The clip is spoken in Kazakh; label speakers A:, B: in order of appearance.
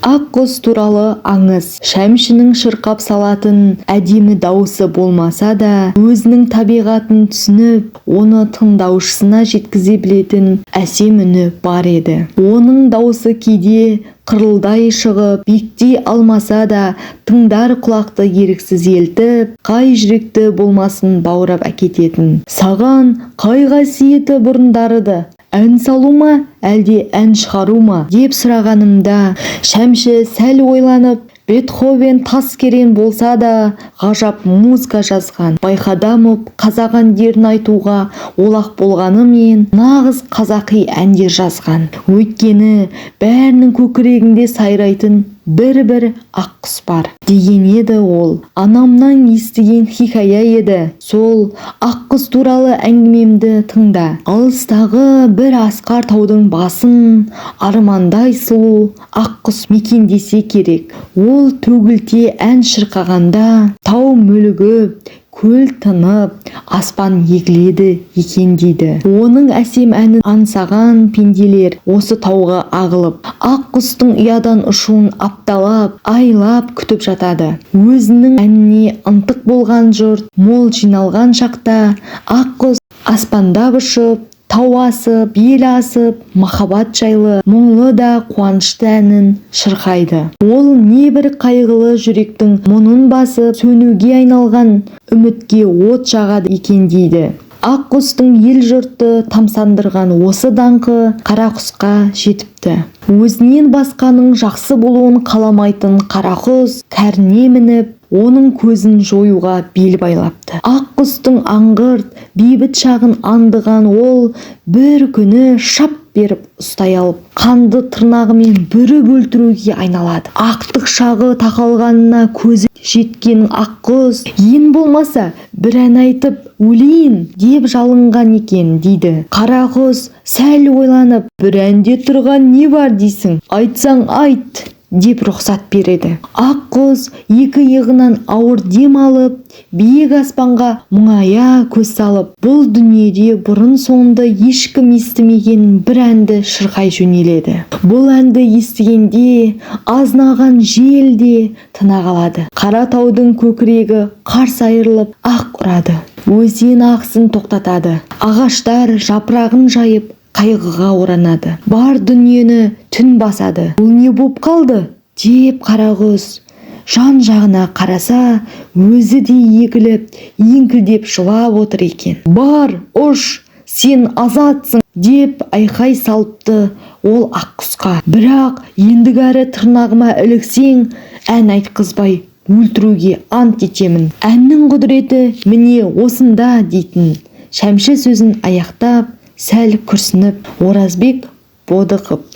A: Ақ құс туралы аңыз. Шәмшінің шырқап салатын әдемі дауысы болмаса да, өзінің табиғатын түсініп, оны тыңдаушысына жеткізе білетін әсем үні бар еді. Оның дауысы кейде қырылдай шығып, биіктей алмаса да, тыңдар құлақты еріксіз елтіп, қай жүректі болмасын баурап әкететін. Саған қай қасиеті бұрындарыды? Ән салу ма, әлде ән шығару ма деп сұрағанымда, Шәмші сәл ойланып, Бетховен тас керен болса да, ғажап музыка жазған. Байқадамов қазақ әндерін айтуға олақ болғанымен, нағыз қазақи әндер жазған. Өйткені бәрінің көкірегінде сайрайтын бір ақ құс бар деген еді ол. Анамнан естіген хикая еді. Сол ақ құс туралы әңгімемді тыңда. Алыстағы бір асқар таудың басын армандай сұлу ақ құс мекендесе керек. Ол төгілте ән шырқағанда тау мүлгіп, көл тынып, аспан егіледі екен дейді. Оның әсем әнін аңсаған пенделер осы тауға ағылып, ақ құстың ұядан ұшуын апталап, айлап күтіп жатады. Өзінің әніне ынтық болған жұрт мол жиналған шақта, ақ құс аспандап ұшып, тау асып, ел асып, махаббат жайлы мұңлы да қуанышты әнін шырқайды. Ол небір қайғылы жүректің мұңын басып, сөнуге айналған үмітке от жағады екен дейді. Ақ құстың ел жұртты тамсандырған осы даңқы қара құсқа жетіпті. Өзінен басқаның жақсы болуын қаламайтын қара құс кәріне мініп, оның көзін жоюға бел байлапты. Ақ құстың аңғырт, бейбіт шағын аңдыған ол бір күні шап беріп ұстай алып, қанды тырнағымен бүріп өлтіруге айналады. Ақтық шағы тақалғанына көзі жеткен ақ құс, ең болмаса бір ән айтып өлейін деп жалынған екен дейді. Қара құс сәл ойланып, бір әнде тұрған не бар дейсің? Айтсаң айт деп рұқсат береді. Ақ құс екі иығынан ауыр дем алып, биік аспанға мұңая көз салып, бұл дүниеде бұрын соңды ешкім естімеген бір әнді шырқай жөнеледі. Бұл әнді естігенде азынаған жел де тына қалады. Қара таудың көкірегі қарс айырылып ақ ұрады. Өзен ағысын тоқтатады. Ағаштар жапырағын жайып қайғыға оранады. Бар дүниені түн басады. Бұл не боп қалды? Деп қара құс жан жағына қараса, өзі де егіліп, еңкілдеп жылап отыр екен. Бар, ұш, сен азатсың деп айқай салыпты ол ақ құсқа. Бірақ ендігәрі тырнағыма іліксең, ән айтқызбай өлтіруге ант етемін. Әннің құдіреті міне осында дейтін. Шәмші сөзін аяқтап, сәл күрсініп, Оразбек Бодықов